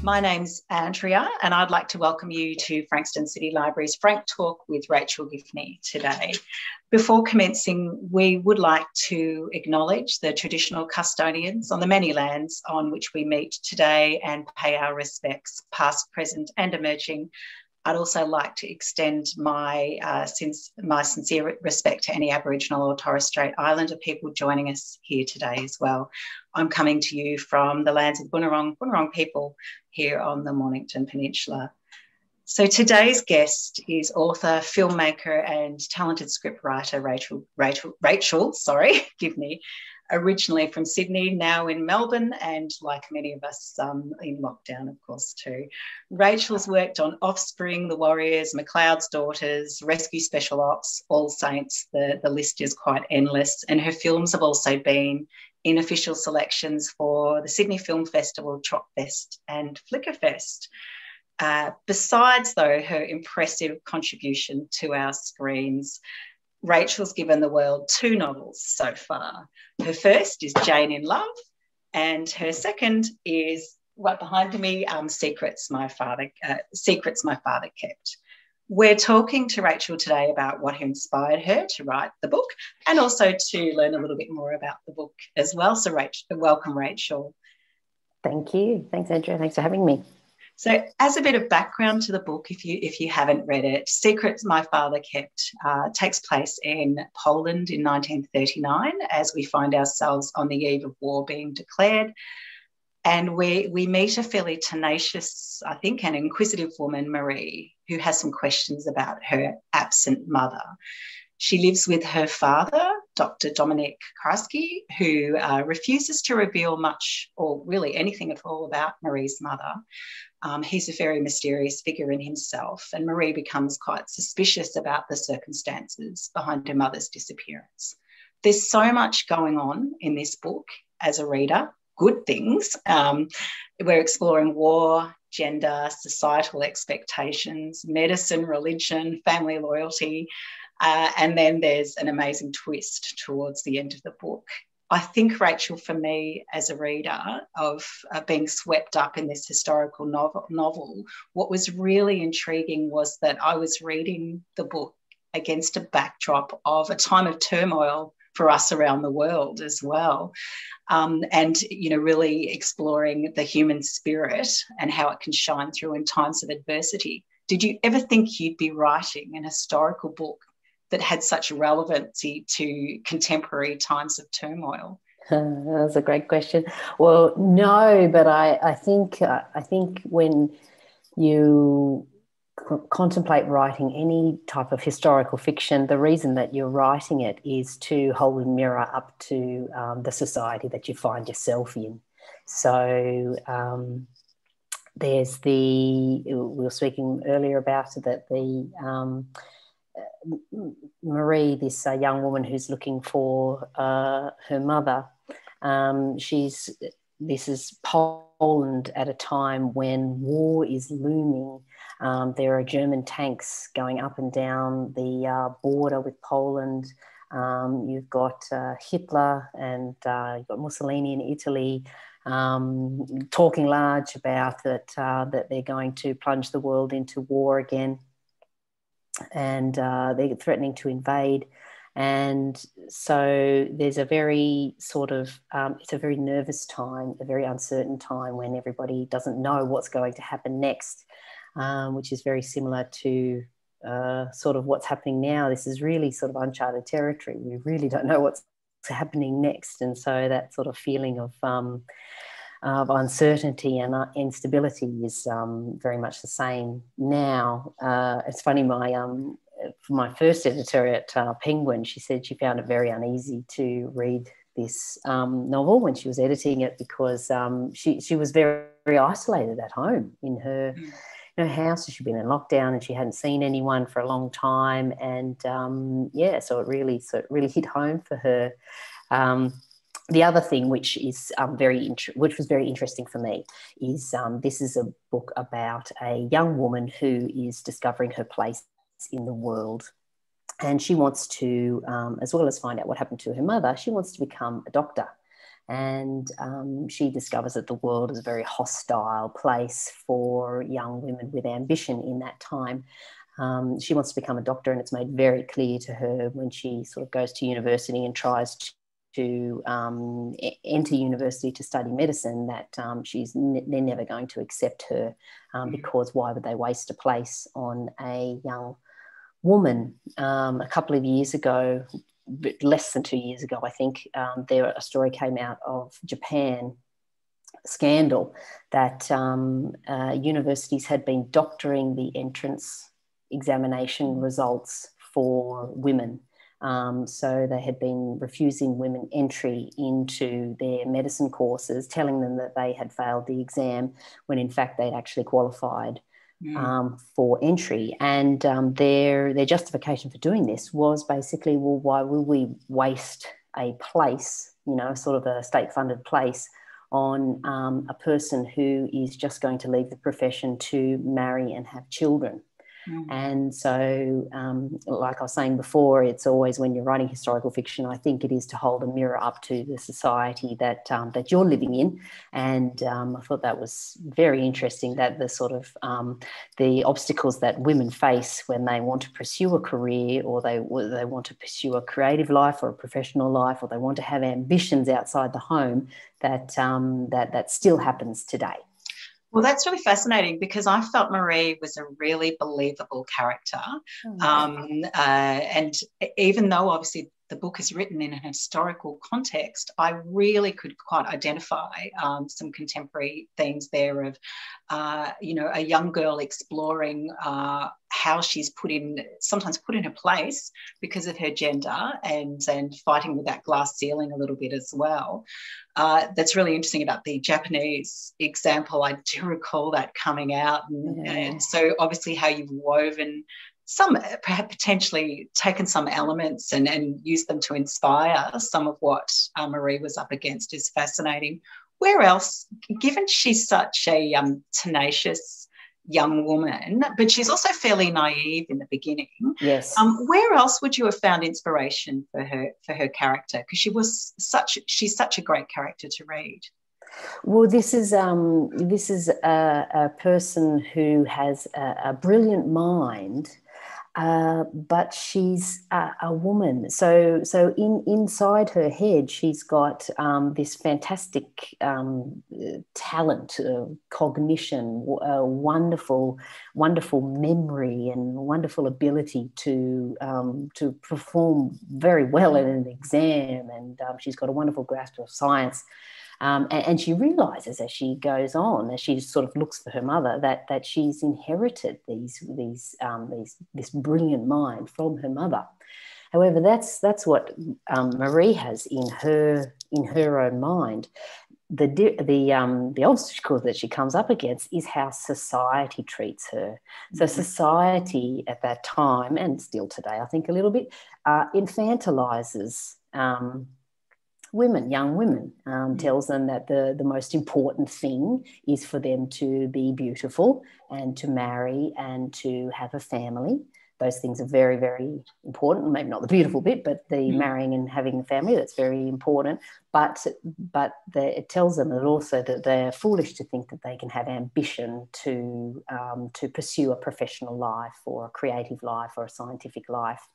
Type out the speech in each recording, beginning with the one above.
My name's Andrea, and I'd like to welcome you to Frankston City Library's FrankTALK with Rachel Givney today. Before commencing, we would like to acknowledge the traditional custodians on the many lands on which we meet today and pay our respects, past, present and emerging. I'd also like to extend my sincere respect to any Aboriginal or Torres Strait Islander people joining us here today as well. I'm coming to you from the lands of Bunurong people here on the Mornington Peninsula. So today's guest is author, filmmaker and talented scriptwriter Rachel Givney, originally from Sydney, now in Melbourne, and like many of us in lockdown, of course, too. Rachel's worked on Offspring, The Warriors, McLeod's Daughters, Rescue Special Ops, All Saints. The list is quite endless, and her films have also been in official selections for the Sydney Film Festival, Tropfest and Flickerfest. Besides, though, her impressive contribution to our screens, Rachel's given the world 2 novels so far. Her first is Jane in Love, and her second is right behind me, Secrets My Father Kept. We're talking to Rachel today about what inspired her to write the book and also to learn a little bit more about the book as well. So welcome, Rachel. Thank you. Thanks, Andrea. Thanks for having me. So as a bit of background to the book, if you haven't read it, Secrets My Father Kept takes place in Poland in 1939 as we find ourselves on the eve of war being declared. And we meet a fairly tenacious, I think, and inquisitive woman, Marie, who has some questions about her absent mother. She lives with her father, Dr. Dominik Karski, who refuses to reveal much or really anything at all about Marie's mother. He's a very mysterious figure in himself, and Marie becomes quite suspicious about the circumstances behind her mother's disappearance. There's so much going on in this book as a reader, good things. We're exploring war, gender, societal expectations, medicine, religion, family loyalty, and then there's an amazing twist towards the end of the book. I think, Rachel, for me as a reader of being swept up in this historical novel, what was really intriguing was that I was reading the book against a backdrop of a time of turmoil for us around the world as well. And, really exploring the human spirit and how it can shine through in times of adversity. Did you ever think you'd be writing an historical book that had such relevancy to contemporary times of turmoil? That's a great question. Well, no, but I think when you contemplate writing any type of historical fiction, the reason that you're writing it is to hold a mirror up to the society that you find yourself in. So we were speaking earlier about it, that Marie, this young woman who's looking for her mother, this is Poland at a time when war is looming. There are German tanks going up and down the border with Poland. You've got Hitler and you've got Mussolini in Italy talking large about that they're going to plunge the world into war again. And they're threatening to invade. And so there's a very it's a very nervous time, a very uncertain time when everybody doesn't know what's going to happen next, which is very similar to sort of what's happening now. This is really sort of uncharted territory. We really don't know what's happening next. And so that sort of feeling of uncertainty and instability is very much the same now. It's funny, my first editor at Penguin, she said she found it very uneasy to read this novel when she was editing it because she was very, very isolated at home in her house. She'd been in lockdown and she hadn't seen anyone for a long time, and so it really hit home for her. The other thing, which is which was very interesting for me, is this is a book about a young woman who is discovering her place in the world, and she wants to, as well as find out what happened to her mother, she wants to become a doctor. And she discovers that the world is a very hostile place for young women with ambition in that time. She wants to become a doctor, and it's made very clear to her when she sort of goes to university and tries to enter university to study medicine that they're never going to accept her, because why would they waste a place on a young woman? A couple of years ago, less than 2 years ago, I think, a story came out of Japan, scandal, that universities had been doctoring the entrance examination results for women. So they had been refusing women entry into their medicine courses, telling them that they had failed the exam when in fact they'd actually qualified for entry. And their justification for doing this was basically, well, why will we waste a place, sort of a state-funded place, on a person who is just going to leave the profession to marry and have children? And so, like I was saying before, it's always, when you're writing historical fiction, I think it is to hold a mirror up to the society that you're living in. And I thought that was very interesting, that the sort of the obstacles that women face when they want to pursue a career, or they want to pursue a creative life or a professional life, or they want to have ambitions outside the home, that still happens today. Well, that's really fascinating, because I felt Marie was a really believable character. And even though obviously the book is written in an historical context, I really could quite identify some contemporary themes there of, a young girl exploring how she's sometimes put in her place because of her gender, and fighting with that glass ceiling a little bit as well. That's really interesting about the Japanese example. I do recall that coming out. And so obviously how you've woven some, perhaps potentially taken some elements and used them to inspire some of what Marie was up against, is fascinating. Where else, given she's such a tenacious young woman, but she's also fairly naive in the beginning. Yes. Where else would you have found inspiration for her character? Because she's such a great character to read. Well, this is a person who has a brilliant mind, but she's a woman. So inside her head, she's got this fantastic talent, cognition, wonderful memory, and wonderful ability to perform very well in an exam. And she's got a wonderful grasp of science. And she realizes as she goes on, as she sort of looks for her mother, that she's inherited this brilliant mind from her mother. However, that's what Marie has in her own mind. The obstacle that she comes up against is how society treats her. So society at that time, and still today, I think a little bit, infantilizes young women, tells them that the most important thing is for them to be beautiful and to marry and to have a family. Those things are very, very important. Maybe not the beautiful bit, but the marrying and having a family, that's very important. But it tells them that they're foolish to think that they can have ambition to pursue a professional life or a creative life or a scientific life.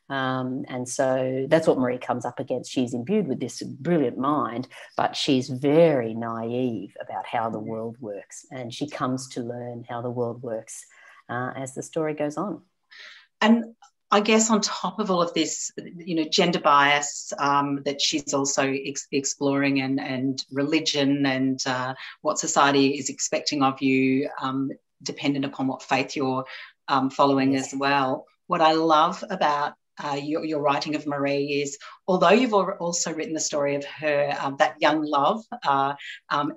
And so that's what Marie comes up against. She's imbued with this brilliant mind, but she's very naive about how the world works. And she comes to learn how the world works as the story goes on. And I guess on top of all of this, gender bias that she's also exploring, and religion, and what society is expecting of you, dependent upon what faith you're following as well. What I love about your writing of Marie is, although you've also written the story of her, that young love,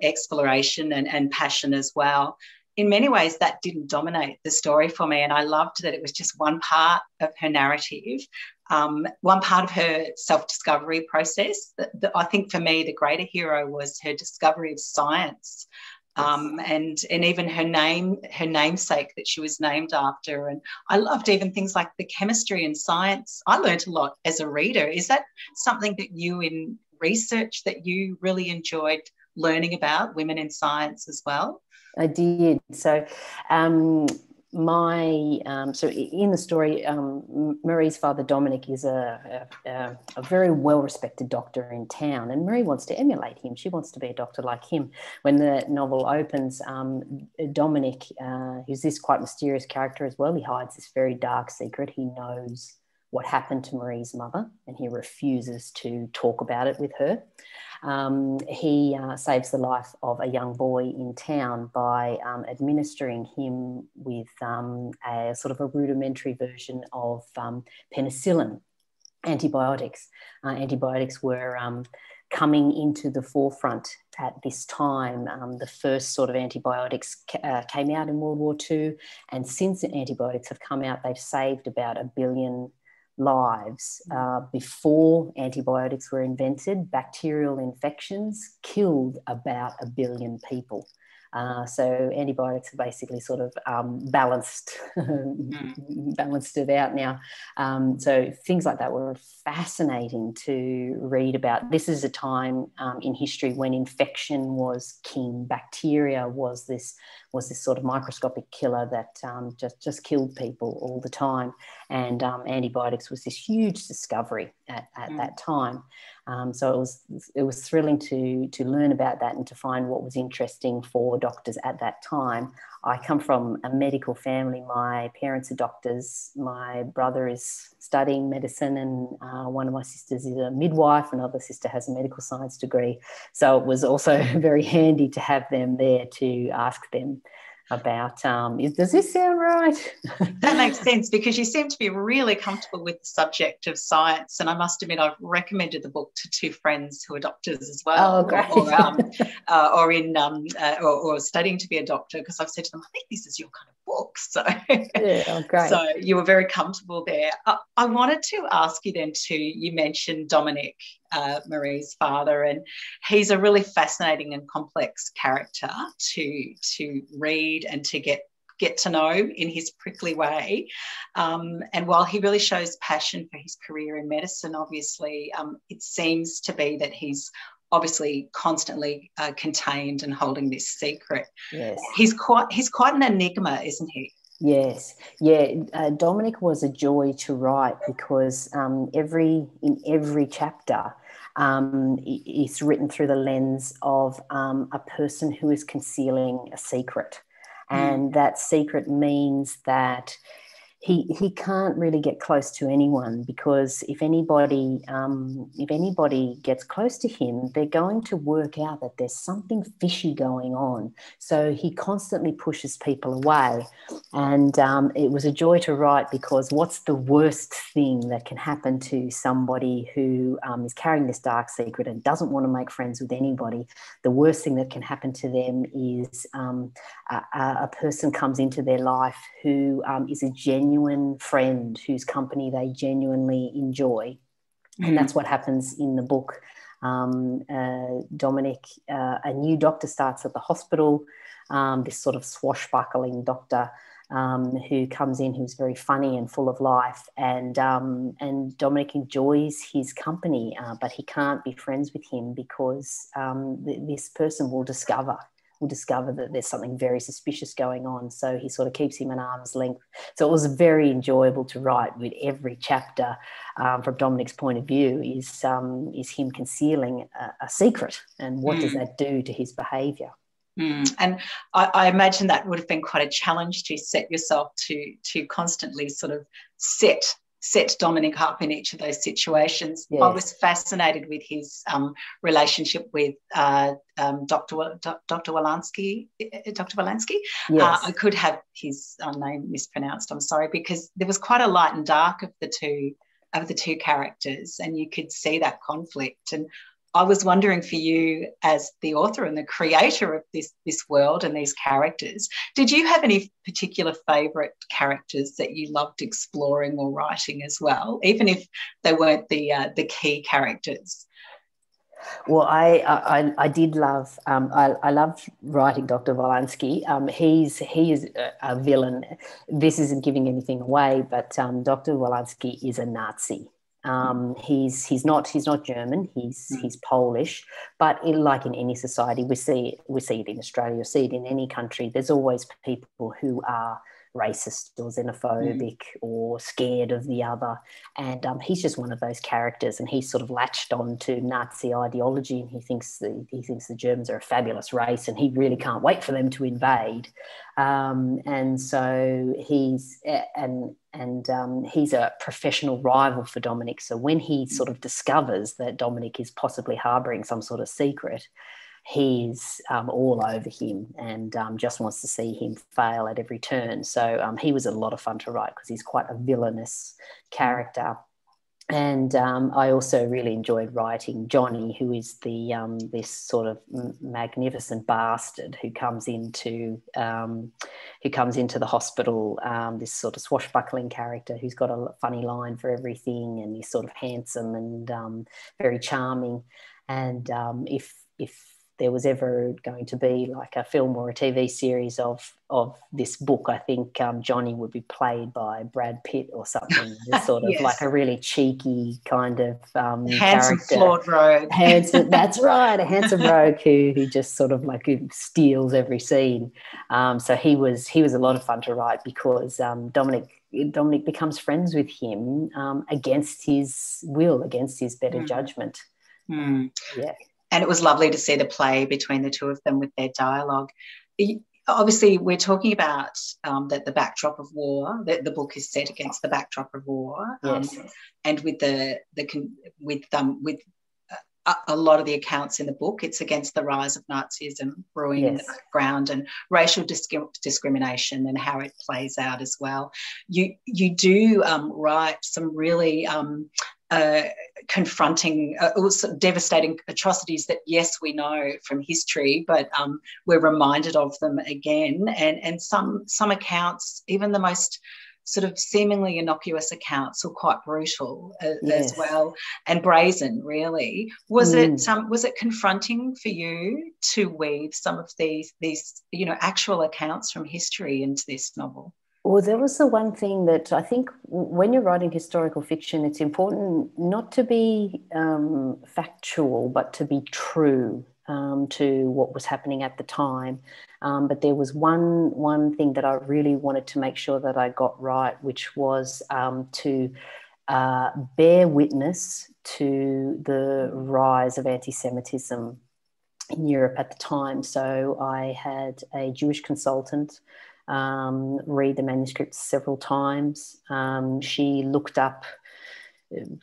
exploration and passion as well, in many ways that didn't dominate the story for me. And I loved that it was just one part of her narrative, one part of her self-discovery process. I think for me the greater hero was her discovery of science. And even her namesake that she was named after. And I loved even things like the chemistry and science. I learned a lot as a reader. Is that something that you research that you really enjoyed learning about women in science as well? I did. So so in the story, Marie's father, Dominic, is a very well-respected doctor in town, and Marie wants to emulate him. She wants to be a doctor like him. When the novel opens, Dominic, who's this quite mysterious character as well, he hides this very dark secret. He knows what happened to Marie's mother, and he refuses to talk about it with her. He saves the life of a young boy in town by administering him with a sort of a rudimentary version of penicillin, antibiotics. Antibiotics were coming into the forefront at this time. The first sort of antibiotics came out in World War II, and since antibiotics have come out, they've saved about 1 billion lives. Before antibiotics were invented, bacterial infections killed about 1 billion people. So antibiotics have basically sort of balanced it out now. So things like that were fascinating to read about. This is a time in history when infection was king. Bacteria was this sort of microscopic killer that just killed people all the time. And antibiotics was this huge discovery at that time. So it was thrilling to learn about that and to find what was interesting for doctors at that time. I come from a medical family. My parents are doctors. My brother is studying medicine, and one of my sisters is a midwife. Another sister has a medical science degree. So it was also very handy to have them there to ask them about, does this sound right? That makes sense, because you seem to be really comfortable with the subject of science. And I must admit, I've recommended the book to 2 friends who are doctors as well. Oh, great. Or studying to be a doctor, because I've said to them, I think this is your kind of book. So, yeah, oh, great. So you were very comfortable there. I wanted to ask you then you mentioned Dominic, Marie's father, and he's a really fascinating and complex character to read and to get to know in his prickly way. And while he really shows passion for his career in medicine, obviously, it seems to be that he's obviously constantly contained and holding this secret. Yes. He's quite an enigma, isn't he? Yes, yeah. Dominic was a joy to write, because in every chapter, it's written through the lens of a person who is concealing a secret, and that secret means that he can't really get close to anyone, because if anybody gets close to him, they're going to work out that there's something fishy going on. So he constantly pushes people away. And it was a joy to write, because what's the worst thing that can happen to somebody who is carrying this dark secret and doesn't want to make friends with anybody? The worst thing that can happen to them is a person comes into their life who is a genuine friend, whose company they genuinely enjoy. And that's what happens in the book. Dominic, a new doctor, starts at the hospital, this sort of swashbuckling doctor who comes in, who's very funny and full of life, and Dominic enjoys his company, but he can't be friends with him, because this person will discover that there's something very suspicious going on. So he sort of keeps him at arm's length. So it was very enjoyable to write. With every chapter, from Dominic's point of view, is him concealing a secret, and what does that do to his behaviour? And I imagine that would have been quite a challenge to set yourself to constantly sort of set Dominic up in each of those situations. Yes. I was fascinated with his relationship with Dr. Wolanski. Yes. I could have his name mispronounced, I'm sorry, because there was quite a light and dark of the two characters, and you could see that conflict. And I was wondering, for you as the author and the creator of this world and these characters, did you have any particular favourite characters that you loved exploring or writing as well, even if they weren't the key characters? Well, I did love. I loved writing Dr. Wolanski. He is a villain. This isn't giving anything away, but Dr. Wolanski is a Nazi. He's not German. He's Polish, but like in any society, we see it in Australia, see it in any country. There's always people who are racist or xenophobic or scared of the other, and he's just one of those characters. And he's sort of latched on to Nazi ideology, and he thinks the Germans are a fabulous race, and he really can't wait for them to invade. And so he's a professional rival for Dominic. So when he sort of discovers that Dominic is possibly harbouring some sort of secret, he's all over him and just wants to see him fail at every turn. So he was a lot of fun to write because he's quite a villainous character. And I also really enjoyed writing Johnny, who is this sort of magnificent bastard who comes into the hospital. This sort of swashbuckling character who's got a funny line for everything, and he's sort of handsome and very charming. And if there was ever going to be like a film or a TV series of this book, I think Johnny would be played by Brad Pitt or something. Just sort of like a really cheeky kind of handsome, character. Flawed rogue. Handsome, that's right, a handsome rogue who just sort of like steals every scene. So he was a lot of fun to write because Dominic becomes friends with him against his will, against his better judgment. Yeah. And it was lovely to see the play between the two of them with their dialogue. Obviously, we're talking about that the backdrop of war, that the book is set against the backdrop of war, and with a lot of the accounts in the book, it's against the rise of Nazism brewing in the background, and racial discrimination and how it plays out as well. You do write some really confronting, also devastating atrocities that, yes, we know from history, but we're reminded of them again. And some accounts, even the most sort of seemingly innocuous accounts, were quite brutal as well, and brazen, really. Was it confronting for you to weave some of these actual accounts from history into this novel? Well, there was the one thing that I think when you're writing historical fiction, it's important not to be factual, but to be true to what was happening at the time. But there was one thing that I really wanted to make sure that I got right, which was to bear witness to the rise of anti-Semitism in Europe at the time. So I had a Jewish consultant read the manuscript several times. She looked up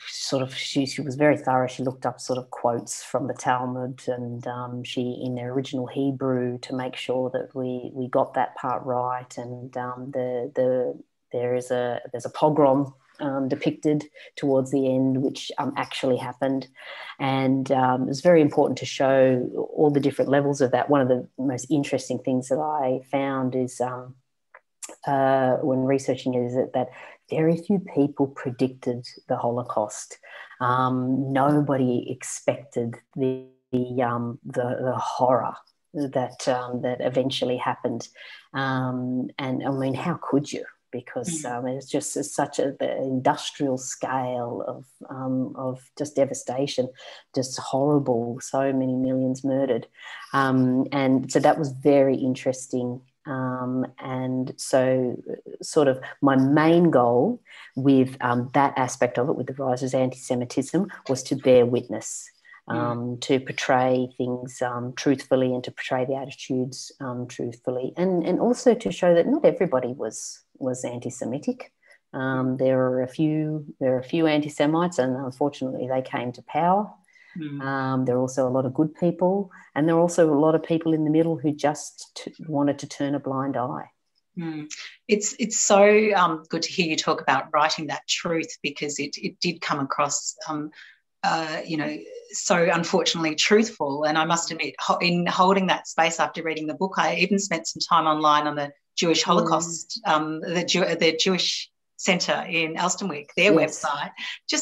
she was very thorough. She looked up sort of quotes from the Talmud, and she, in their original Hebrew, to make sure that we got that part right. And there's a pogrom depicted towards the end, which actually happened. And it was very important to show all the different levels of that. One of the most interesting things that I found is when researching it is that very few people predicted the Holocaust. Nobody expected the horror that eventually happened. And I mean, how could you? Because it's just such the industrial scale of just devastation, just horrible, so many millions murdered. And so that was very interesting. And so sort of my main goal with that aspect of it, with the rise of anti-Semitism, was to bear witness, to portray things truthfully, and to portray the attitudes truthfully, and also to show that not everybody was anti-Semitic. There are a few anti-Semites, and unfortunately they came to power. There are also a lot of good people, and there are also a lot of people in the middle who just wanted to turn a blind eye. It's so good to hear you talk about writing that truth, because it did come across so unfortunately truthful. And I must admit, in holding that space after reading the book, I even spent some time online on the Jewish Holocaust, the Jewish Centre in Elstonwick, their website.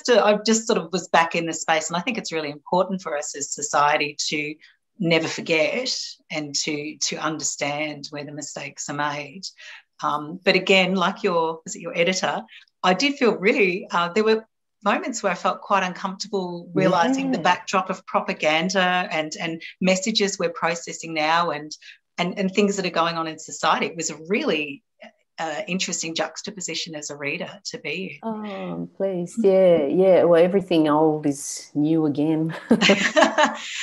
I just sort of was back in the space, and I think it's really important for us as society to never forget and to understand where the mistakes are made. But again, like your editor, I did feel really there were moments where I felt quite uncomfortable realising the backdrop of propaganda and messages we're processing now and things that are going on in society. It was a really interesting juxtaposition as a reader to be. Oh, please. Yeah. Well, everything old is new again.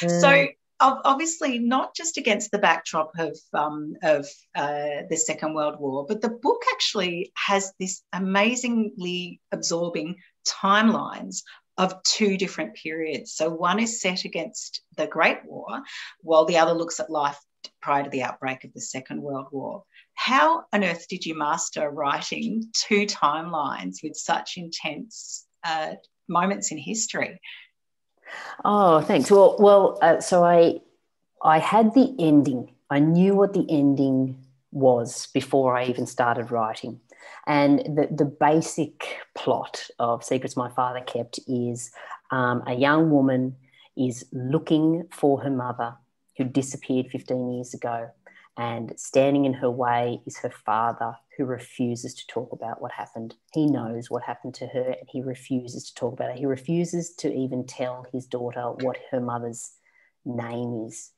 So obviously not just against the backdrop of the Second World War, but the book actually has this amazingly absorbing timelines of two different periods. So one is set against the Great War, while the other looks at life prior to the outbreak of the Second World War. How on earth did you master writing two timelines with such intense moments in history? Oh, thanks. Well, so I had the ending. I knew what the ending was before I even started writing. And the basic plot of Secrets My Father Kept is a young woman is looking for her mother who disappeared 15 years ago, and standing in her way is her father, who refuses to talk about what happened. He knows what happened to her and he refuses to talk about it. He refuses to even tell his daughter what her mother's name is.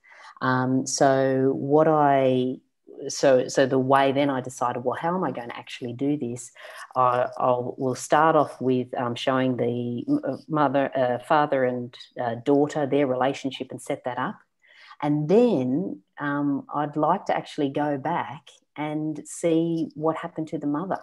So the way then I decided, well, how am I going to actually do this? We'll start off with showing the father and daughter, their relationship, and set that up. And then I'd like to actually go back and see what happened to the mother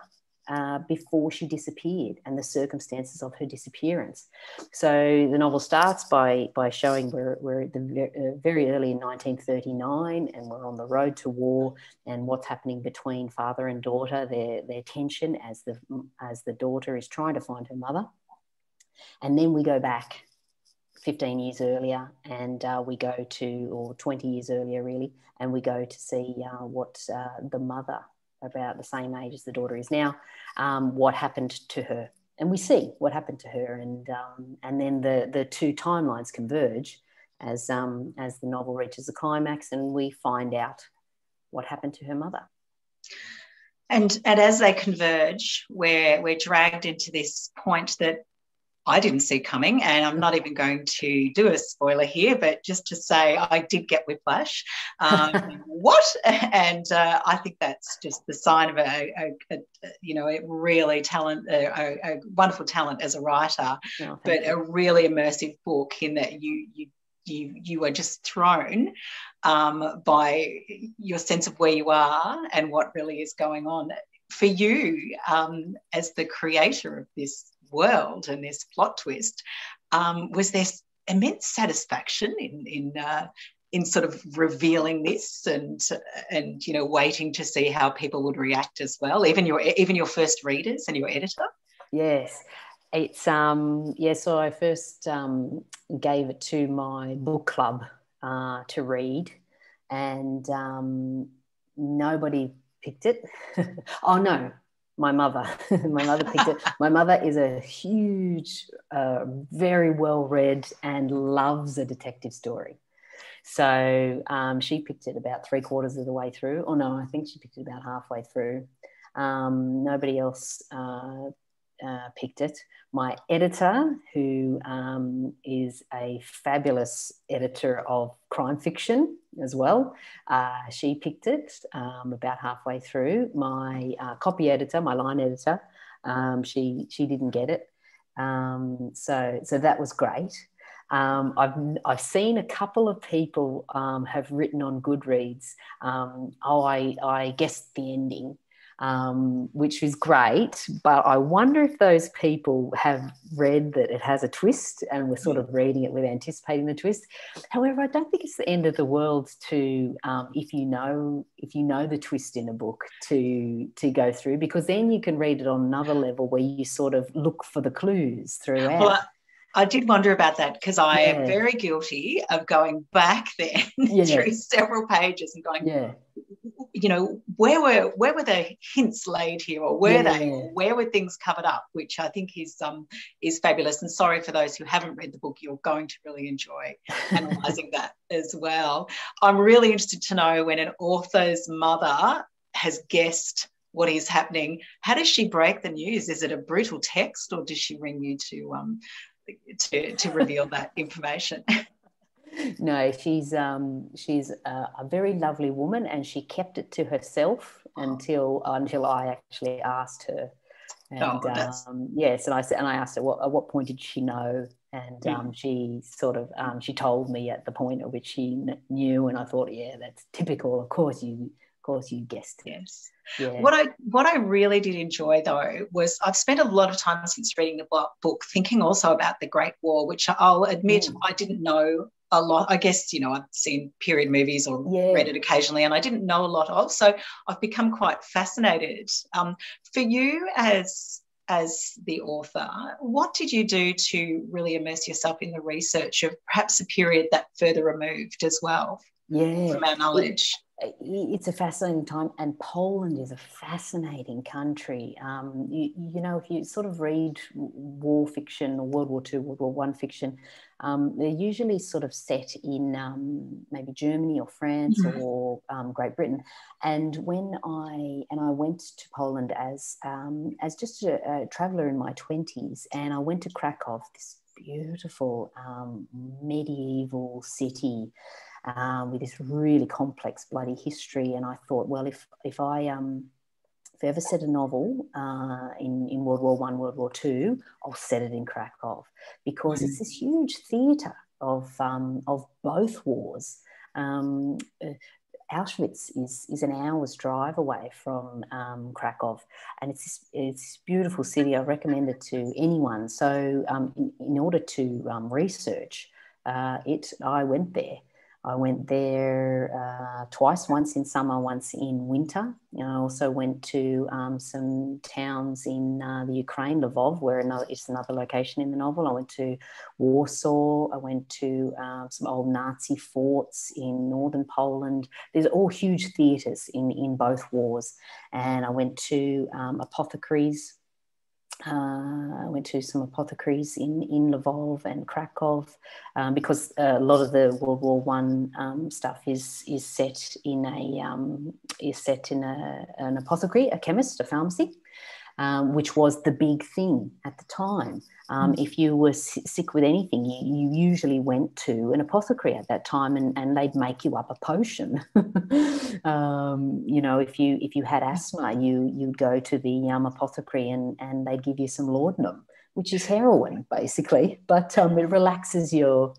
before she disappeared and the circumstances of her disappearance. So the novel starts by showing we're at the very early in 1939, and we're on the road to war, and what's happening between father and daughter, their tension as the daughter is trying to find her mother. And then we go back 15 years earlier, and we go to, or 20 years earlier really, and we go to see what the mother, about the same age as the daughter is now, what happened to her. And we see what happened to her, and then the two timelines converge as the novel reaches the climax, and we find out what happened to her mother. And as they converge, we're dragged into this point that I didn't see coming, and I'm not even going to do a spoiler here, but just to say I did get whiplash. What? And I think that's just the sign of a really a wonderful talent as a writer, but a really immersive book in that you are just thrown by your sense of where you are and what really is going on. For you, as the creator of this world and this plot twist, was there immense satisfaction in sort of revealing this and waiting to see how people would react as well, even your first readers and your editor? Yes, it's so I first gave it to my book club to read, and nobody picked it. Oh no, my mother. My mother picked it. My mother is a huge, very well-read and loves a detective story. So she picked it about 3/4 of the way through. Or no, I think she picked it about halfway through. Nobody else picked it. My editor, who is a fabulous editor of crime fiction as well, she picked it about halfway through. My copy editor, my line editor, she didn't get it. So that was great. I've seen a couple of people have written on Goodreads, I guessed the ending, which is great, but I wonder if those people have read that it has a twist and we're sort of reading it with anticipating the twist. However, I don't think it's the end of the world to if you know the twist in a book to go through, because then you can read it on another level where you sort of look for the clues throughout. Well, I did wonder about that, because I am very guilty of going back then through several pages and going, where were the hints laid here, or where were things covered up, which I think is fabulous. And sorry for those who haven't read the book, you're going to really enjoy analysing that as well. I'm really interested to know when an author's mother has guessed what is happening. How does she break the news? Is it a brutal text, or does she ring you to reveal that information? No, she's a very lovely woman, and she kept it to herself until I actually asked her. And yes, and I asked her at what point did she know, and she sort of she told me at the point at which she knew, and I thought, yeah, that's typical. Of course you guessed it. Yes. Yeah. What I really did enjoy, though, was I've spent a lot of time since reading the book thinking also about the Great War, which I'll admit I didn't know a lot. I guess, I've seen period movies or read it occasionally, and I didn't know a lot of. So I've become quite fascinated. For you as the author, what did you do to really immerse yourself in the research of perhaps a period that further removed as well from our knowledge? It's a fascinating time, and Poland is a fascinating country. If you sort of read war fiction or World War II, World War I fiction, they're usually sort of set in maybe Germany or France or Great Britain. And when I went to Poland as just a traveller in my 20s, and I went to Krakow, this beautiful medieval city. With this really complex bloody history, and I thought, well, if I ever set a novel in World War I, World War II, I'll set it in Krakow, because it's this huge theatre of both wars. Auschwitz is an hour's drive away from Krakow, and it's this beautiful city. I recommend it to anyone. So in order to research it, I went there. I went there twice, once in summer, once in winter. I also went to some towns in the Ukraine, Lvov, where it's another location in the novel. I went to Warsaw. I went to some old Nazi forts in northern Poland. There's all huge theatres in both wars. And I went to apothecaries. I went to some apothecaries in Lvov and Krakow, because a lot of the World War I stuff is set in an apothecary, a chemist, a pharmacy, which was the big thing at the time. If you were sick with anything, you usually went to an apothecary at that time, and they'd make you up a potion. If you had asthma, you'd go to the apothecary, and they'd give you some laudanum, which is heroin basically, but it relaxes your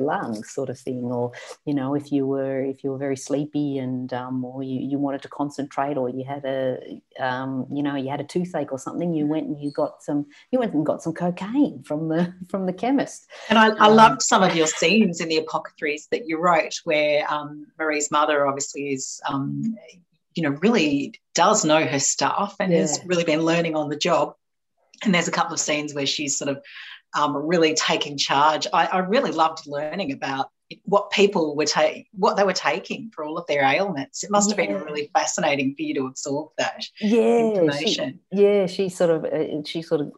lungs, sort of thing. Or if you were very sleepy and or you wanted to concentrate, or you had a toothache or something, you went and got some cocaine from the chemist. And I loved some of your scenes in the apothecaries that you wrote, where Marie's mother obviously is really does know her stuff and has really been learning on the job. And there's a couple of scenes where she's sort of really taking charge. I really loved learning about what people were what they were taking for all of their ailments. It must have been really fascinating for you to absorb that information. She sort of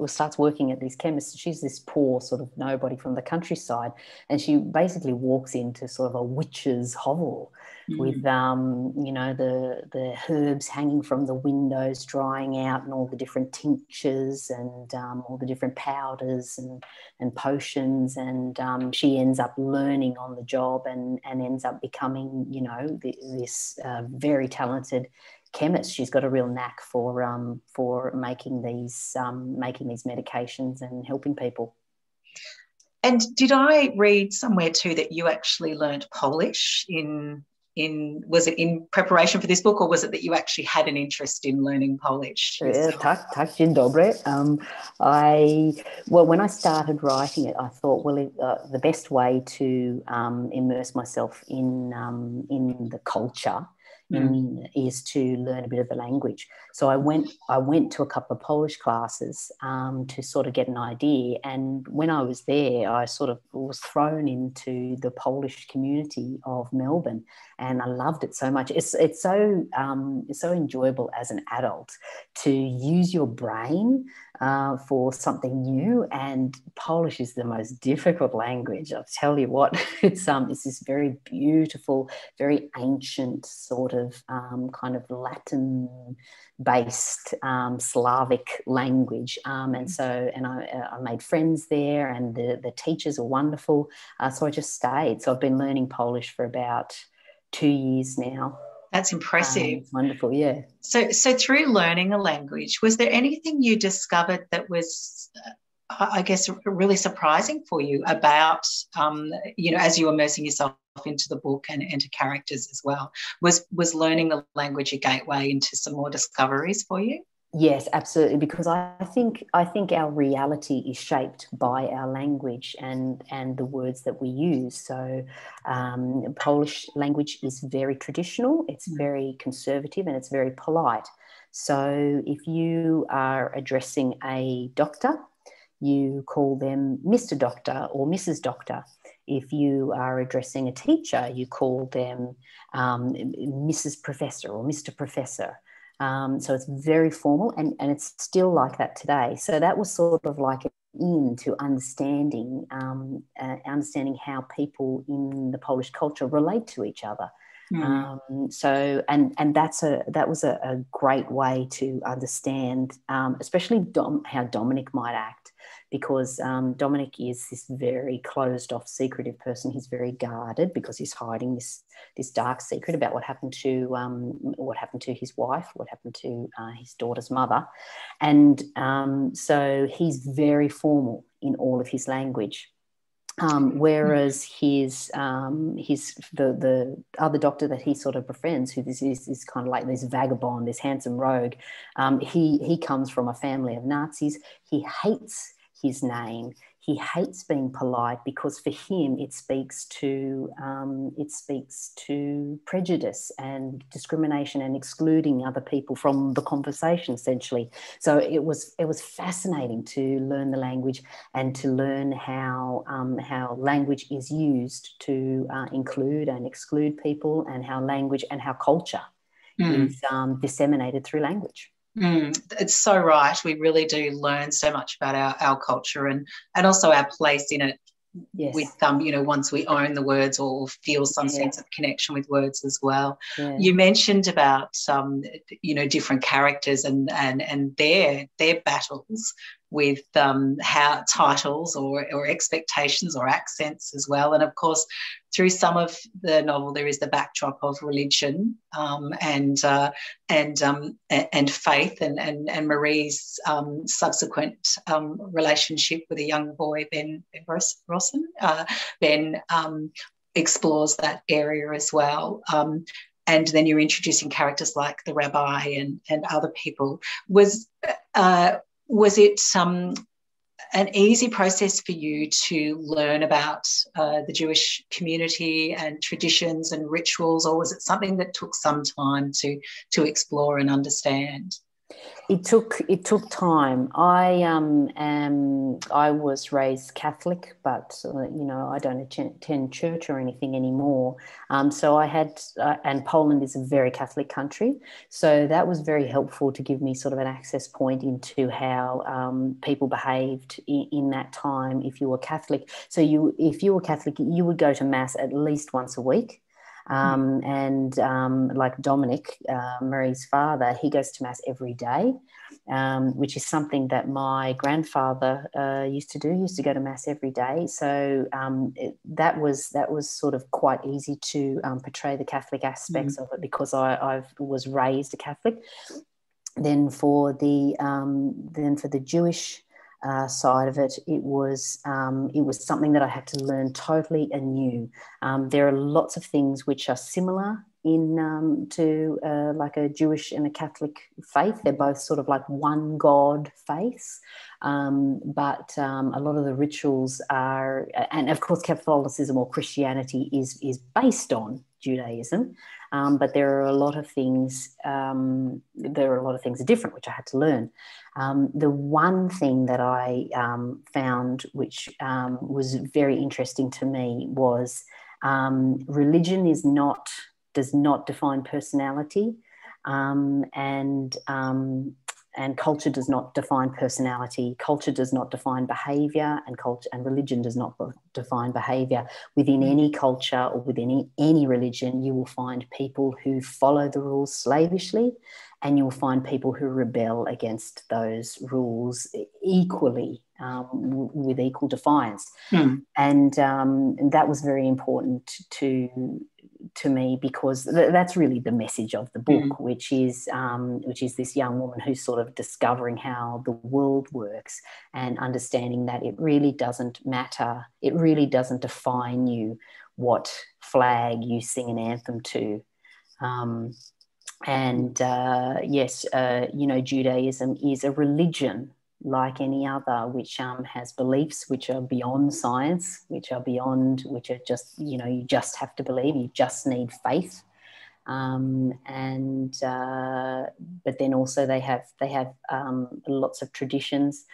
starts working at these chemists. She's this poor sort of nobody from the countryside, and she basically walks into sort of a witch's hovel with the herbs hanging from the windows drying out, and all the different tinctures and all the different powders and potions, and she ends up learning on the job and ends up becoming this very talented chemist. She's got a real knack for making these medications and helping people. And did I read somewhere too that you actually learned Polish was it in preparation for this book, or was it that you actually had an interest in learning Polish? Tak, dzień dobry. When I started writing it, I thought, the best way to immerse myself in the culture is to learn a bit of the language. So I went to a couple of Polish classes to sort of get an idea. And when I was there, I sort of was thrown into the Polish community of Melbourne, and I loved it so much. It's so enjoyable as an adult to use your brain for something new, and Polish is the most difficult language. I'll tell you what, it's this very beautiful, very ancient sort of of kind of Latin-based Slavic language, and I made friends there, and the teachers are wonderful. So I just stayed. So I've been learning Polish for about 2 years now. That's impressive. It's wonderful, yeah. So through learning a language, was there anything you discovered that was, I guess, really surprising for you about, as you were immersing yourself into the book and into characters as well? Was learning a language a gateway into some more discoveries for you? Yes, absolutely, because I think our reality is shaped by our language and the words that we use. So Polish language is very traditional, it's very conservative, and it's very polite. So if you are addressing a doctor, you call them Mr. Doctor or Mrs. Doctor. If you are addressing a teacher, you call them Mrs. Professor or Mr. Professor. So it's very formal, and it's still like that today. So that was sort of like into understanding how people in the Polish culture relate to each other. So that was a great way to understand, especially how Dominic might act, because Dominic is this very closed-off, secretive person. He's very guarded because he's hiding this dark secret about what happened to his wife, what happened to his daughter's mother, and so he's very formal in all of his language. Whereas the other doctor that he sort of befriends, who is kind of like this vagabond, this handsome rogue, he comes from a family of Nazis. He hates his name. He hates being polite because for him it speaks to prejudice and discrimination and excluding other people from the conversation, essentially. So it was fascinating to learn the language and to learn how language is used to include and exclude people, and how language and how culture is disseminated through language. It's so right. We really do learn so much about our culture and also our place in it. Yes. With once we own the words or feel some sense of connection with words as well. Yeah. You mentioned about different characters and their battles with how titles or expectations or accents as well. And of course, through some of the novel, there is the backdrop of religion and faith and Marie's subsequent relationship with a young boy, Ben Rossen. Ben explores that area as well. And then you're introducing characters like the rabbi and other people. Was it an easy process for you to learn about the Jewish community and traditions and rituals, or was it something that took some time to explore and understand? It took time. I was raised Catholic, but I don't attend church or anything anymore. So I had, and Poland is a very Catholic country, so that was very helpful to give me sort of an access point into how people behaved in that time. If you were Catholic, if you were Catholic, you would go to Mass at least once a week. Like Dominic, Marie's father, he goes to Mass every day, which is something that my grandfather used to do. He used to go to Mass every day. So that was sort of quite easy to portray the Catholic aspects of it, because I was raised a Catholic. Then for the Jewish side of it, it was something that I had to learn totally anew. There are lots of things which are similar to like a Jewish and a Catholic faith. They're both sort of like one God faiths, but a lot of the rituals are, and of course Catholicism or Christianity is based on Judaism, but there are a lot of things. There are a lot of things different, which I had to learn. The one thing that I found, which was very interesting to me, was religion does not define personality, and culture does not define personality. Culture does not define behaviour, and religion does not define behaviour. Within any culture or within any religion, you will find people who follow the rules slavishly, and you will find people who rebel against those rules equally, with equal defiance. And that was very important to me, because that's really the message of the book, which is this young woman who's sort of discovering how the world works and understanding that it really doesn't matter. It really doesn't define you what flag you sing an anthem to. Yes, Judaism is a religion like any other, which has beliefs which are beyond science, which are just, you just have to believe, you just need faith. But then also they have lots of traditions.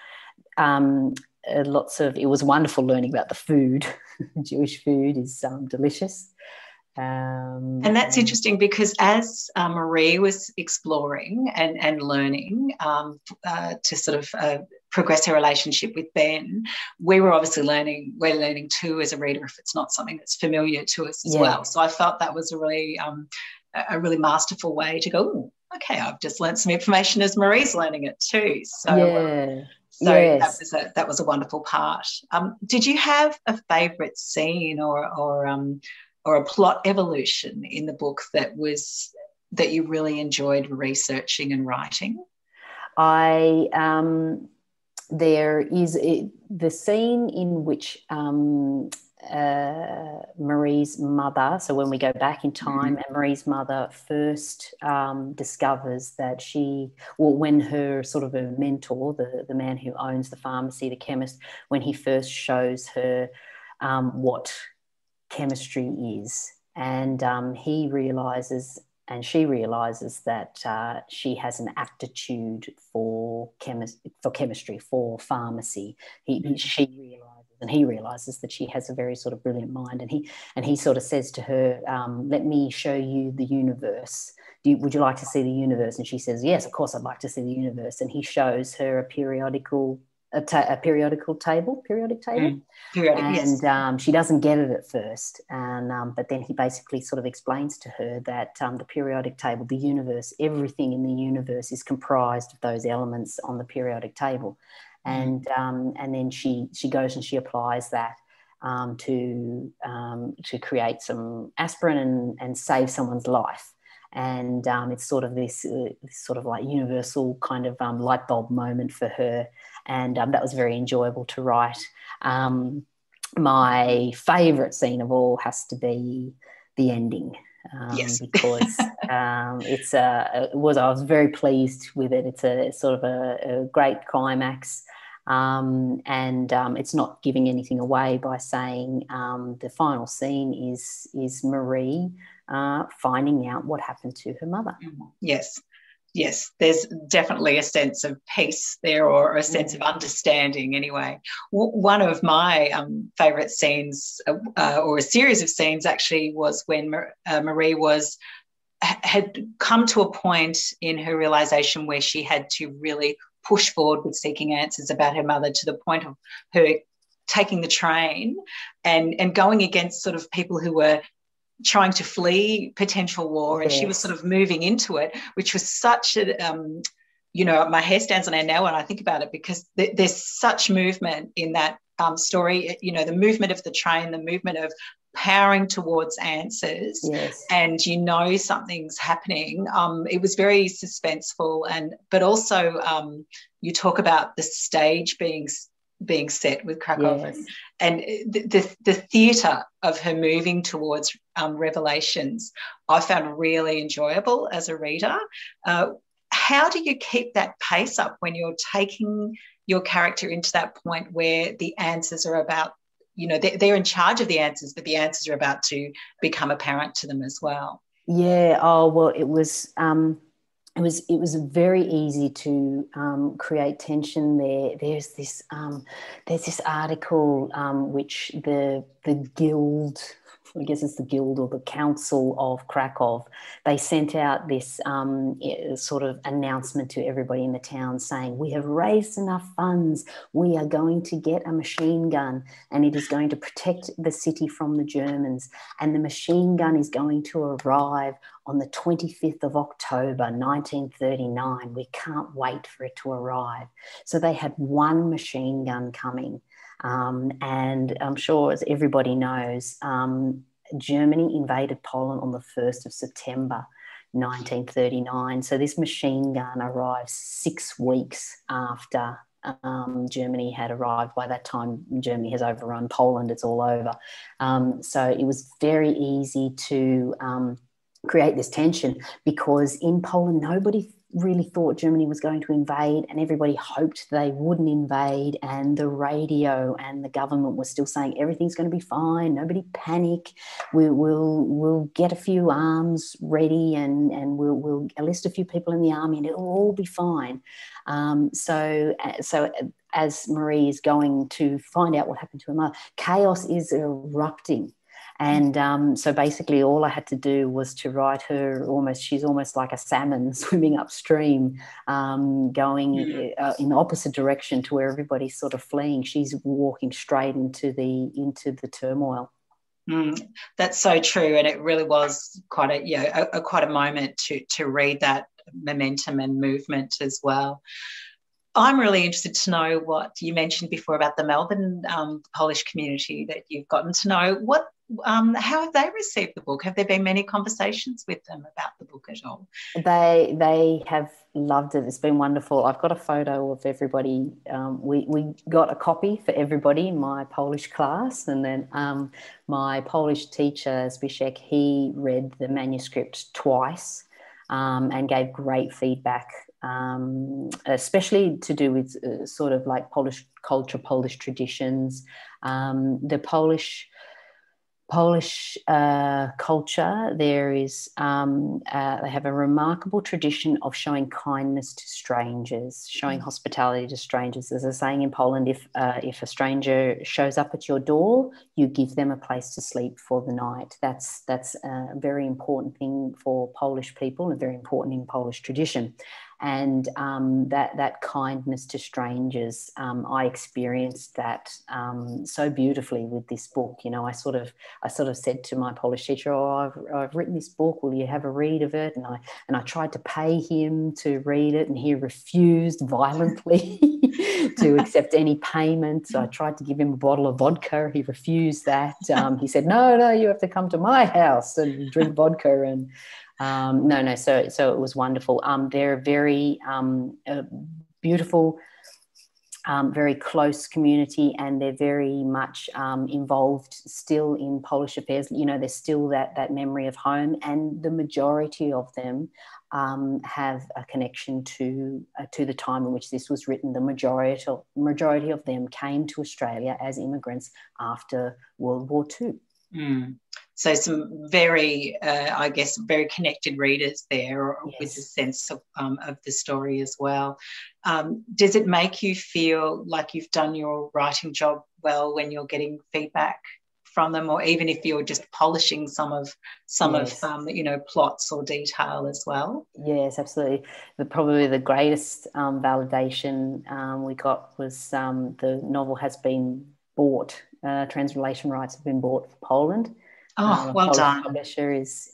It was wonderful learning about the food. Jewish food is delicious. And that's interesting, because as Marie was exploring and learning to sort of progress her relationship with Ben, we were obviously we're learning too as a reader, if it's not something that's familiar to us as well. So I felt that was a really masterful way to go, "Ooh, okay, I've just learned some information as Marie's learning it too." So that was a wonderful part. Did you have a favourite scene or a plot evolution in the book that you really enjoyed researching and writing? There is the scene in which Marie's mother, so when we go back in time, and Marie's mother first discovers that when her sort of a mentor, the man who owns the pharmacy, the chemist, when he first shows her what chemistry is, and he realizes and she realizes that she has an aptitude for chemistry, for pharmacy. He realizes that she has a very sort of brilliant mind, and he sort of says to her, "Let me show you the universe. Would you like to see the universe?" And she says, "Yes, of course, I'd like to see the universe." And he shows her a periodic table. And she doesn't get it at first, but then he basically sort of explains to her that the periodic table, the universe, everything in the universe is comprised of those elements on the periodic table. And then she goes and she applies that to create some aspirin and save someone's life. And it's sort of this sort of like universal kind of light bulb moment for her. And that was very enjoyable to write. My favourite scene of all has to be the ending. Yes. Because I was very pleased with it. It's sort of a great climax. And it's not giving anything away by saying the final scene is Marie finding out what happened to her mother. Yes, there's definitely a sense of peace there, or a sense of understanding anyway. One of my favourite scenes, or a series of scenes actually, was when Marie had come to a point in her realisation where she had to really push forward with seeking answers about her mother, to the point of her taking the train and going against sort of people who were trying to flee potential war, and she was sort of moving into it, which was such a my hair stands on end now when I think about it, because there's such movement in that story, the movement of the train, the movement of powering towards answers, and something's happening. It was very suspenseful, but also you talk about the stage being set with Krakow, and the theatre of her moving towards revelations, I found really enjoyable as a reader. How do you keep that pace up when you're taking your character into that point where the answers are about, they're in charge of the answers, but the answers are about to become apparent to them as well? Yeah. Oh, well, it was very easy to create tension there. There's this article which the guild I guess it's the Guild or the Council of Krakow, they sent out this sort of announcement to everybody in the town saying, we have raised enough funds, we are going to get a machine gun and it is going to protect the city from the Germans, and the machine gun is going to arrive on the 25th of October 1939. We can't wait for it to arrive. So they had one machine gun coming. And I'm sure, as everybody knows, Germany invaded Poland on the 1st of September 1939. So this machine gun arrived 6 weeks after Germany had arrived. By that time, Germany has overrun Poland. It's all over. So it was very easy to create this tension, because in Poland, nobody really thought Germany was going to invade, and everybody hoped they wouldn't invade, and the radio and the government was still saying everything's going to be fine, nobody panic, we'll get a few arms ready, and we'll enlist a few people in the army and it'll all be fine. So as Marie is going to find out what happened to her mother, chaos is erupting. And so basically all I had to do was to write her she's almost like a salmon swimming upstream, going in the opposite direction to where everybody's sort of fleeing. She's walking straight into the turmoil. That's so true, and it really was quite a moment to read that momentum and movement as well. I'm really interested to know what you mentioned before about the Melbourne Polish community that you've gotten to know. How have they received the book? Have there been many conversations with them about the book at all? They have loved it. It's been wonderful. I've got a photo of everybody. We got a copy for everybody in my Polish class, and then my Polish teacher, Zbyszek, he read the manuscript twice and gave great feedback, especially to do with sort of like Polish culture, Polish traditions. The Polish culture, there is they have a remarkable tradition of showing kindness to strangers, showing hospitality to strangers. There's a saying in Poland, if a stranger shows up at your door, you give them a place to sleep for the night. That's a very important thing for Polish people and very important in Polish tradition. And that kindness to strangers, I experienced that so beautifully with this book. You know, I sort of said to my Polish teacher, "Oh, I've written this book. Will you have a read of it?" And I tried to pay him to read it, and he refused violently to accept any payment. So I tried to give him a bottle of vodka. He refused that. He said, "No, you have to come to my house and drink vodka." And so it was wonderful. They're a very beautiful, very close community, and they're very much involved still in Polish affairs. You know, there's still that memory of home, and the majority of them have a connection to the time in which this was written. The majority of them came to Australia as immigrants after World War II. So some very, I guess, very connected readers there, yes, with a sense of the story as well. Does it make you feel like you've done your writing job well when you're getting feedback from them, or even if you're just polishing some of plots or detail as well? Yes, absolutely. Probably the greatest validation we got was the novel has been bought. Translation rights have been bought for Poland. Oh, well done. A publisher is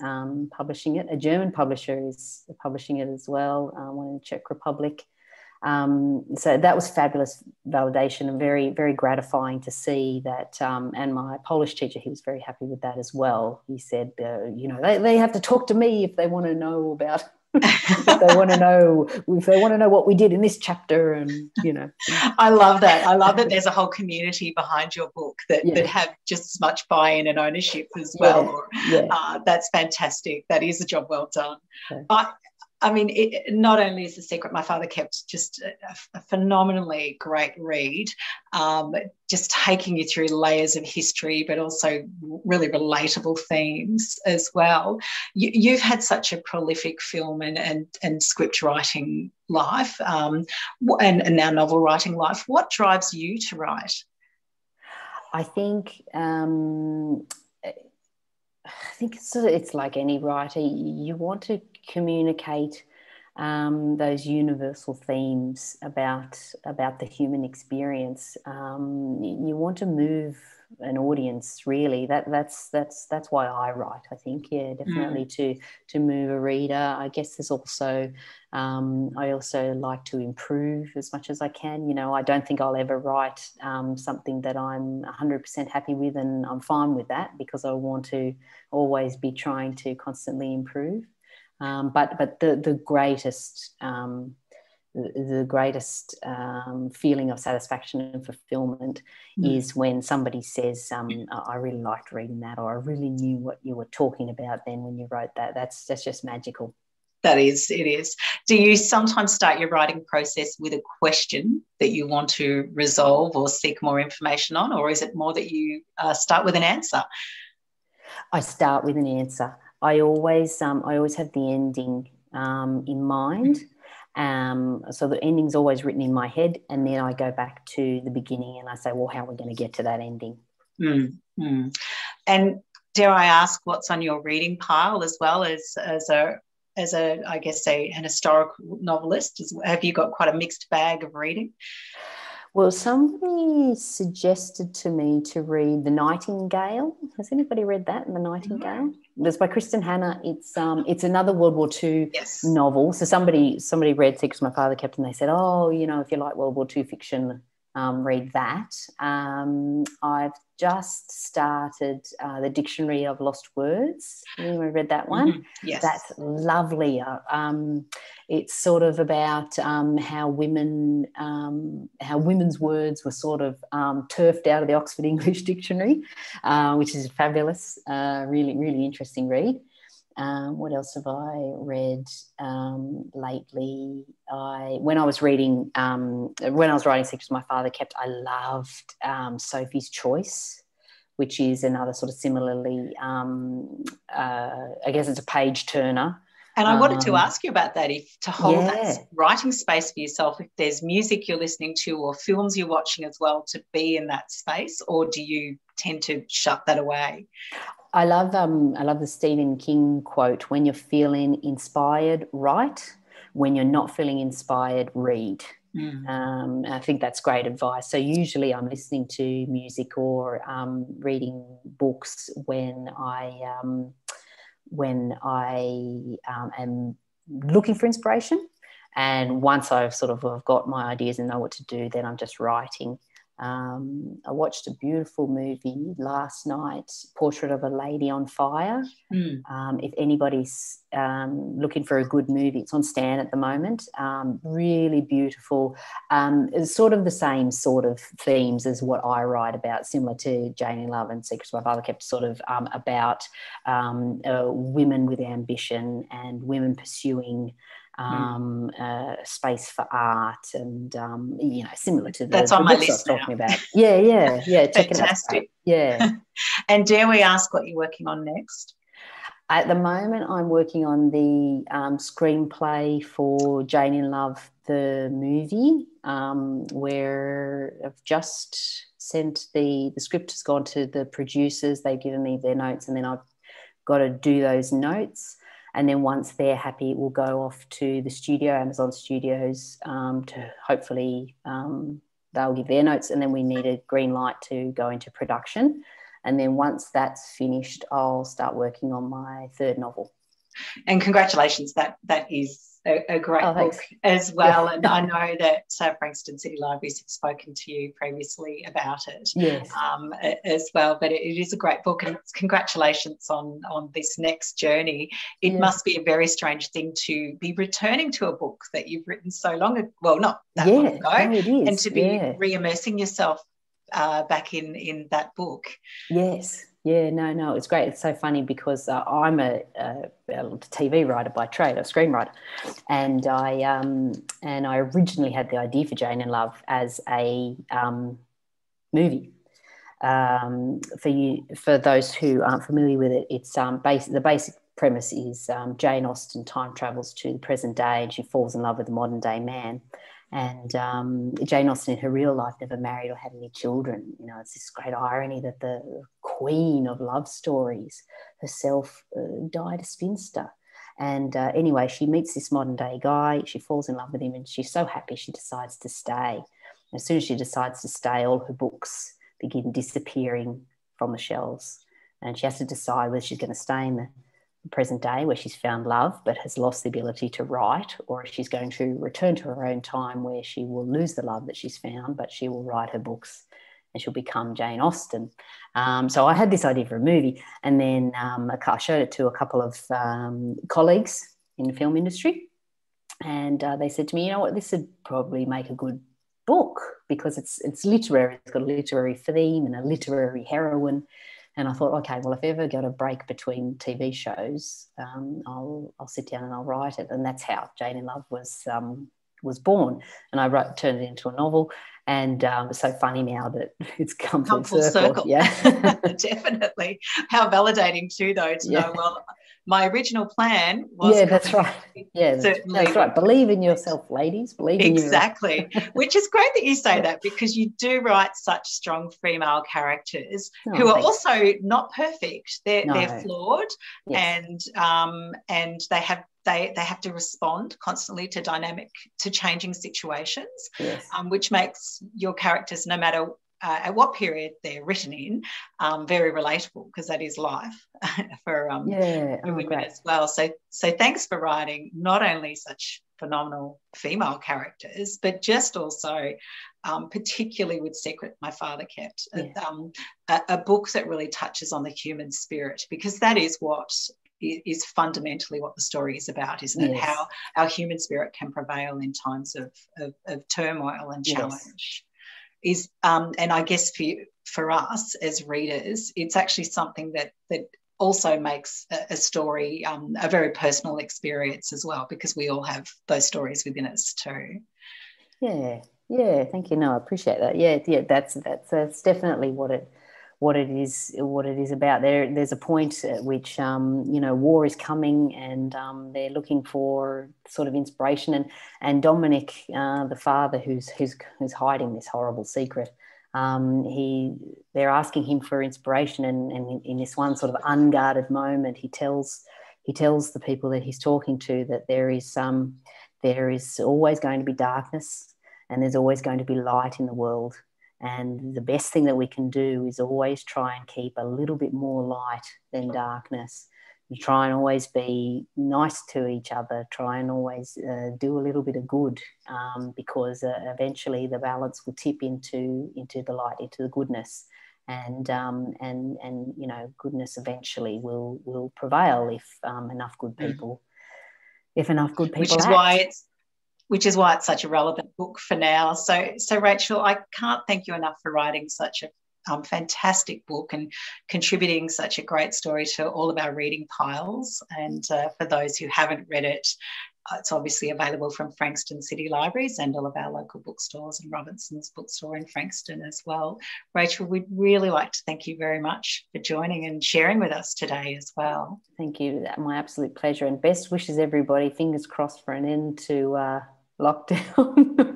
publishing it. A German publisher is publishing it as well, one in the Czech Republic. So that was fabulous validation, and very, very gratifying to see that. And my Polish teacher, he was very happy with that as well. He said, they have to talk to me if they want to know about if they want to know what we did in this chapter, and I love that. I love that there's a whole community behind your book that have just as much buy-in and ownership as well. That's fantastic. That is a job well done. I mean, it not only is The Secret My Father Kept just a phenomenally great read, just taking you through layers of history, but also really relatable themes as well. You've had such a prolific film and script writing life, and now novel writing life. What drives you to write? I think I think it's like any writer. You want to communicate those universal themes about the human experience. You want to move an audience, really. That's why I write, I think. Yeah, definitely to move a reader. I guess there's also I also like to improve as much as I can. I don't think I'll ever write something that I'm 100% happy with, and I'm fine with that, because I want to always be trying to constantly improve. But the greatest feeling of satisfaction and fulfillment is when somebody says, I really liked reading that, or I really knew what you were talking about then when you wrote that. That's just magical. It is. Do you sometimes start your writing process with a question that you want to resolve or seek more information on, or is it more that you start with an answer? I start with an answer. I always have the ending in mind. So the ending's always written in my head, and then I go back to the beginning and I say, well, how are we going to get to that ending? And dare I ask what's on your reading pile as well as a I guess an historical novelist? Have you got quite a mixed bag of reading? Well, somebody suggested to me to read The Nightingale. Has anybody read that, The Nightingale? It's by Kristen Hanna. It's another World War II novel. So somebody read Secrets My Father Kept, and they said, oh, if you like World War II fiction, read that. I've just started The Dictionary of Lost Words. Anyone read that one? Yes. That's lovely. It's sort of about how women's words were sort of turfed out of the Oxford English Dictionary, which is fabulous. Really, really interesting read. What else have I read lately? When I was writing Secrets My Father Kept, I loved Sophie's Choice, which is another sort of similarly, I guess it's a page turner. And I wanted to ask you about that, to hold that writing space for yourself, if there's music you're listening to or films you're watching as well, to be in that space, or do you tend to shut that away? I love the Stephen King quote, when you're feeling inspired, write. When you're not feeling inspired, read. I think that's great advice. So usually I'm listening to music or reading books when I am looking for inspiration. And once I've got my ideas and know what to do, then I'm just writing. I watched a beautiful movie last night, Portrait of a Lady on Fire. If anybody's looking for a good movie, it's on Stan at the moment. Really beautiful. It's sort of the same sort of themes as what I write about, similar to Jane in Love and Secrets My Father Kept, sort of about women with ambition and women pursuing space for art, and similar to that's on my list I was talking about. Yeah check fantastic. It out. And dare we ask what you're working on next? At the moment I'm working on the screenplay for Jane in Love the movie, where I've just sent the script has gone to the producers. They've given me their notes, and then I've got to do those notes. And then once they're happy, it will go off to the studio, Amazon Studios, to hopefully they'll give their notes, and then we need a green light to go into production. And then once that's finished, I'll start working on my third novel. And congratulations, that is a great book as well. And I know that Frankston City Libraries have spoken to you previously about it as well. But it is a great book, and congratulations on this next journey. It must be a very strange thing to be returning to a book that you've written so long ago, well, not that long ago, it is. And to be re-immersing yourself back in that book. Yes. Yeah, no, it's great. It's so funny because I'm a TV writer by trade, a screenwriter, and I originally had the idea for Jane in Love as a movie. For those who aren't familiar with it, it's the basic premise is Jane Austen time travels to the present day, and she falls in love with a modern day man. And Jane Austen in her real life never married or had any children. You know, it's this great irony that the queen of love stories herself died a spinster. And anyway, she meets this modern day guy. She falls in love with him and she's so happy she decides to stay. And as soon as she decides to stay, all her books begin disappearing from the shelves. And she has to decide whether she's going to stay in the present day where she's found love but has lost the ability to write, or if she's going to return to her own time where she will lose the love that she's found but she will write her books and she'll become Jane Austen. So I had this idea for a movie, and then I showed it to a couple of colleagues in the film industry, and they said to me, you know what, this would probably make a good book because it's literary. It's got a literary theme and a literary heroine. And I thought, okay, well, if I ever got a break between TV shows, I'll sit down and I'll write it. And that's how Jane in Love was born. And I turned it into a novel. And it's so funny now that it's come full circle. Yeah, definitely. How validating too, though, to know, well, my original plan was... Yeah, that's right. Yeah, that's right. Believe in yourself, ladies. Believe in yourself. Exactly. Which is great that you say that, because you do write such strong female characters who are also not perfect. They're flawed, yes. And they have to respond constantly to changing situations, yes. Which makes your characters, no matter at what period they're written in, very relatable, because that is life for women as well. So thanks for writing not only such phenomenal female characters, but just also particularly with Secret My Father Kept, a book that really touches on the human spirit, because that is what is fundamentally what the story is about, isn't it? Yes. How our human spirit can prevail in times of turmoil and challenge. Yes. And I guess for us as readers, it's actually something that also makes a story a very personal experience as well, because we all have those stories within us too. Yeah, thank you. No, I appreciate that. Yeah, that's definitely what it is about. There's a point at which war is coming, and they're looking for sort of inspiration, and Dominic, the father who's hiding this horrible secret, they're asking him for inspiration, and in this one sort of unguarded moment, he tells the people that he's talking to that there is always going to be darkness and there's always going to be light in the world. And the best thing that we can do is always try and keep a little bit more light than darkness. You try and always be nice to each other, try and always do a little bit of good, because eventually the balance will tip into the light, into the goodness. And goodness eventually will prevail if enough good people act. Which is why it's such a relevant book for now. So Rachel, I can't thank you enough for writing such a fantastic book and contributing such a great story to all of our reading piles. And for those who haven't read it, it's obviously available from Frankston City Libraries and all of our local bookstores, and Robinson's bookstore in Frankston as well. Rachel, we'd really like to thank you very much for joining and sharing with us today as well. Thank you. My absolute pleasure, and best wishes, everybody. Fingers crossed for an end to lockdown.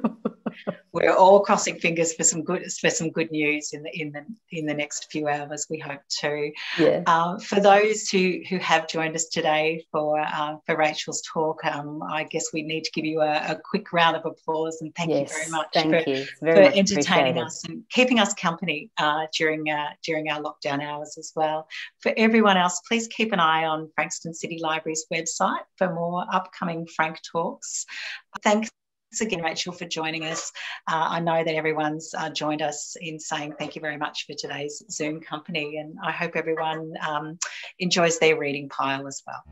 We're all crossing fingers for some good news in the next few hours, we hope too. Yeah. For those who have joined us today for Rachel's talk, I guess we need to give you a quick round of applause, and thank you very much for entertaining us and keeping us company during our lockdown hours as well. For everyone else, please keep an eye on Frankston City Library's website for more upcoming Frank Talks. Thanks again, Rachel, for joining us. I know that everyone's joined us in saying thank you very much for today's Zoom company, and I hope everyone enjoys their reading pile as well.